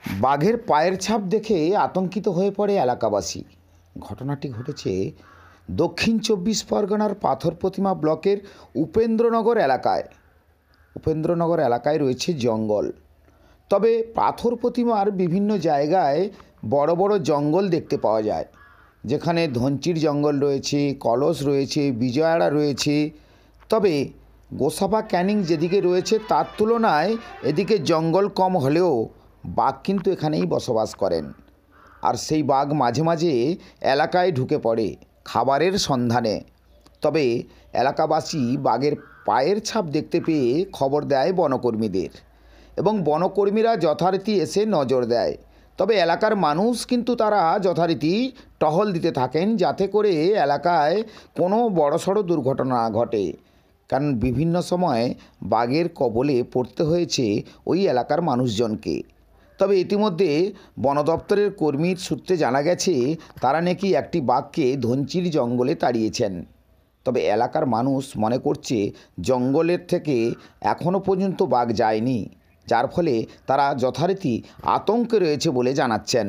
বাঘের পায়ের ছাপ দেখে আতঙ্কিত হয়ে পড়ে এলাকাবাসী। ঘটনাটি ঘটেছে দক্ষিণ ২৪ পরগনার পাথর প্রতিমা ব্লকের উপেন্দ্রনগর এলাকায়। উপেন্দ্রনগর এলাকায় রয়েছে জঙ্গল, তবে পাথর প্রতিমার বিভিন্ন জায়গায় বড় বড় জঙ্গল দেখতে পাওয়া যায়, যেখানে ধনচির জঙ্গল রয়েছে, কলস রয়েছে, বিজয়াড়া রয়েছে। তবে গোসাবা ক্যানিং যেদিকে রয়েছে তার তুলনায় এদিকে জঙ্গল কম হলেও বাঘ কিন্তু এখানেই বসবাস করেন। আর সেই বাঘ মাঝে মাঝে এলাকায় ঢুকে পড়ে খাবারের সন্ধানে। তবে এলাকাবাসী বাঘের পায়ের ছাপ দেখতে পেয়ে খবর দেয় বনকর্মীদের, এবং বনকর্মীরা যথারীতি এসে নজর দেয়। তবে এলাকার মানুষ কিন্তু তারা যথারীতি টহল দিতে থাকেন, যাতে করে এলাকায় কোনো বড়সড় দুর্ঘটনা না ঘটে। কারণ বিভিন্ন সময় বাঘের কবলে পড়তে হয়েছে ওই এলাকার মানুষজনকে। তবে ইতিমধ্যে বন দপ্তরের কর্মীর সূত্রে জানা গেছে তারা নাকি একটি বাঘকে ধনচির জঙ্গলে তাড়িয়েছেন। তবে এলাকার মানুষ মনে করছে জঙ্গলের থেকে এখনও পর্যন্ত বাঘ যায়নি, যার ফলে তারা যথারীতি আতঙ্কে রয়েছে বলে জানাচ্ছেন।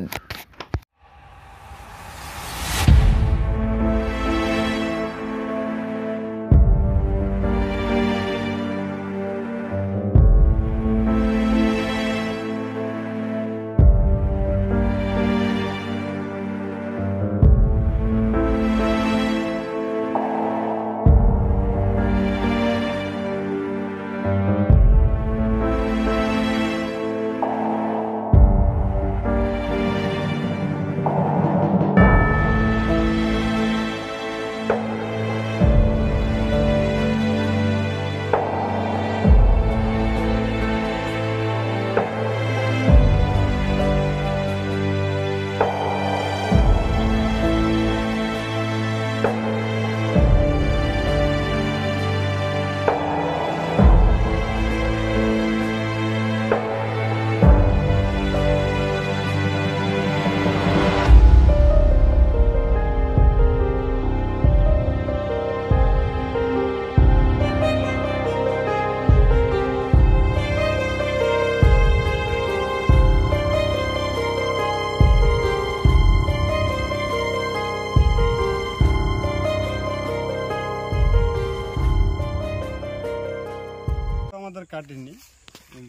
আমাদের কাটেনি,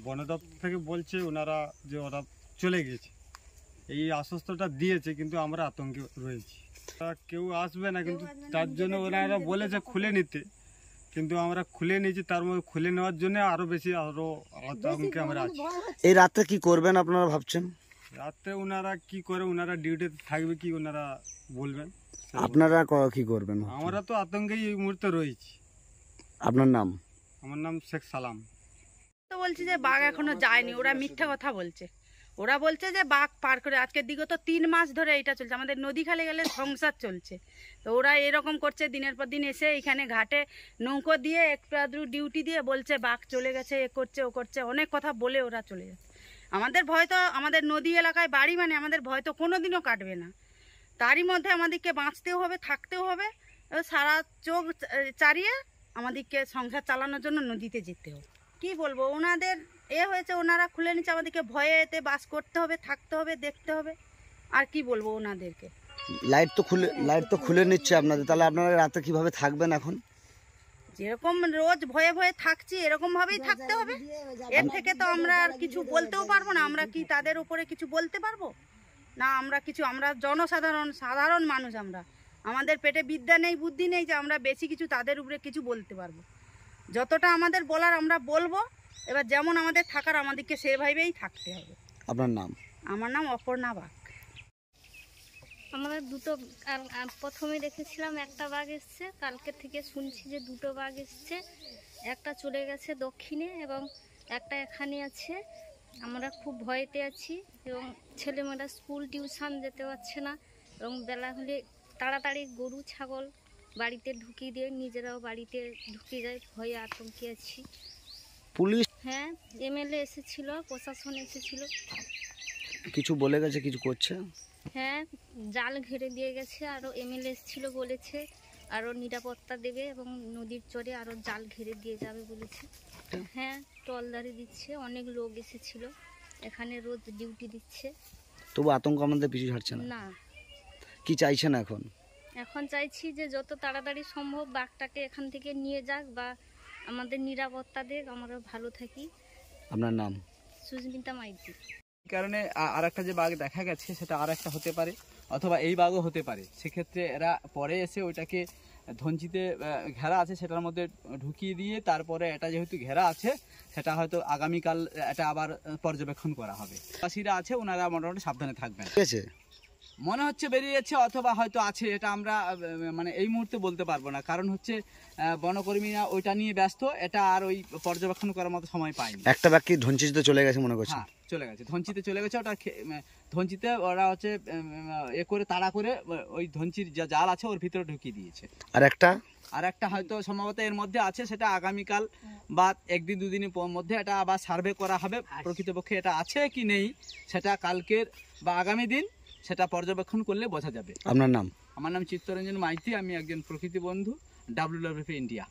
বন দপ্তর থেকে বলছে ওনারা যে ওরা চলে গেছে, এই আশ্বস্তটা দিয়েছে, কিন্তু আমরা আতঙ্কে রয়েছি। কেউ আসবে না, কিন্তু তার জন্য ওনারা বলেছে খুলে নিতে, কিন্তু আমরা খুলে নিয়েছি। তার মধ্যে খুলে নেওয়ার জন্য আরো আতঙ্কে আমরা আছি। এই রাতে কি করবেন আপনারা ভাবছেন? রাতে ওনারা কি করে, ওনারা ডিউটিতে থাকবে কি ওনারা বলবেন। আপনারা কি করবেন? আমরা তো আতঙ্কেই এই মুহূর্তে রয়েছি। আপনার নাম? আমার নাম শেখ সালাম। তো বলছি যে বাঘ এখনো যায়নি, ওরা মিথ্যা কথা বলছে। ওরা বলছে যে বাঘ পার করে, আজকে বিগত 3 মাস ধরে এটা চলছে, আমাদের নদী খালে গেলে সংসার চলছে। তো ওরা এরকম করছে, দিনের পর দিন এসে এখানে ঘাটে নৌকো দিয়ে একটু আধটু ডিউটি দিয়ে বলছে বাঘ চলে গেছে, এ করছে ও করছে, অনেক কথা বলে ওরা চলে যাচ্ছে। আমাদের ভয় তো, আমাদের নদী এলাকায় বাড়ি, মানে আমাদের ভয় তো কোনোদিনও কাটবে না। তারই মধ্যে আমাদেরকে বাঁচতেও হবে, থাকতেও হবে, সারা চোখ চারিয়ে আমাদেরকে সংসার চালানোর জন্য নদীতে যেতে হবে। কি বলবো, ওনাদের হয়েছে, ওনারা খুলে নিচ্ছে, আমাদেরকে ভয়ে এতে বাস করতে হবে, থাকতে হবে, দেখতে হবে। আর কি বলবো ওনাদেরকে। লাইট তো খুলে নিচ্ছে আপনাদের, তাহলে আপনারা রাতে কিভাবে থাকবেন? এখন যেরকম রোজ ভয়ে ভয়ে থাকছি এরকম ভাবেই থাকতে হবে। এর থেকে তো আমরা আর কিছু বলতেও পারবো না। আমরা কি তাদের উপরে কিছু বলতে পারবো না? আমরা সাধারণ মানুষ, আমাদের পেটে বিদ্যা নেই, বুদ্ধি নেই যে আমরা বেশি কিছু তাদের উপরে কিছু বলতে পারবো। যতটা আমাদের বলার আমরা বলবো, এবার যেমন আমাদের থাকার আমাদেরকে সেভাবেই থাকতে হবে। আপনার নাম? আমার নাম অপর্ণা বাগ। আমাদের দুটো, প্রথমে দেখেছিলাম একটা বাঘ এসছে, কালকে থেকে শুনছি যে দুটো বাঘ এসছে। একটা চলে গেছে দক্ষিণে এবং একটা এখানে আছে। আমরা খুব ভয়েতে আছি, এবং ছেলেমেয়েরা স্কুল টিউশন যেতে পারছে না, এবং বেলা হলে তাড়াতাড়ি গরু ছাগল বাড়িতে ঢুকিয়ে দিয়ে নিজেরাও বাড়িতে ঢুকে যায়, ভয়ে আতঙ্কে আছি। পুলিশ? হ্যাঁ, এমএলএ এসেছিল, প্রশাসন এসেছিল। কিছু বলে গেছে, কিছু করছে? হ্যাঁ, জাল ঘিরে দিয়ে গেছে, আরও এমএলএ এসেছিল, বলেছে আরও নিরাপত্তা দেবে এবং নদীর চরে আরও জাল ঘিরে দিয়ে যাবে বলেছে। হ্যাঁ, টলদারি দিচ্ছে, অনেক লোক এসেছিল। এখানে রোজ ডিউটি দিচ্ছে। তবু আতঙ্ক আমাদের পিছু ছাড়ছে না। না, কি চাইছেন এখন? এখন চাইছি যে যত তাড়াতাড়ি সম্ভব বাঘটাকে এখান থেকে নিয়ে যাক বা আমাদের নিরাপত্তা দেখ, আমরা ভালো থাকি। আপনার নাম? সুস্মিতা মাইতি। কারণে আর একটা যে বাঘ দেখা গেছে সেটা আর একটা হতে পারে, অথবা এই বাঘও হতে পারে। সেক্ষেত্রে এরা পরে এসে ওইটাকে ধনচিতে ঘেরা আছে সেটার মধ্যে ঢুকিয়ে দিয়ে তারপরে এটা যেহেতু ঘেরা আছে সেটা হয়তো আগামীকাল এটা আবার পর্যবেক্ষণ করা হবে। চাষিরা আছে ওনারা মোটামুটি সাবধানে থাকবেন। ঠিক আছে, মনে হচ্ছে বেরিয়েছে অথবা হয়তো আছে, এটা আমরা মানে এই মুহূর্তে বলতে পারবো না, কারণ হচ্ছে বনকর্মীরা ওইটা নিয়ে ব্যস্ত, এটা আর ওই পর্যবেক্ষণ করার মতো সময় পায়নি। একটা বাকি ধনচিতে চলে গেছে মনে করছেন? হ্যাঁ, চলে গেছে, ধনচিতে চলে গেছে। ওটা ধনচিতে ওরা হচ্ছে এ করে তাড়া করে ওই ধনচির যা জাল আছে ওর ভিতরে ঢুকিয়ে দিয়েছে। আর একটা হয়তো সম্ভবত এর মধ্যে আছে, সেটা আগামীকাল বা একদিন দুদিনের মধ্যে এটা আবার সার্ভে করা হবে, প্রকৃতপক্ষে এটা আছে কি নেই সেটা কালকের বা আগামী দিন সেটা পর্যবেক্ষণ করলে বোঝা যাবে। আপনার নাম? আমার নাম চিত্তরঞ্জন মাইতি, আমি একজন প্রকৃতি বন্ধু, WWF ইন্ডিয়া।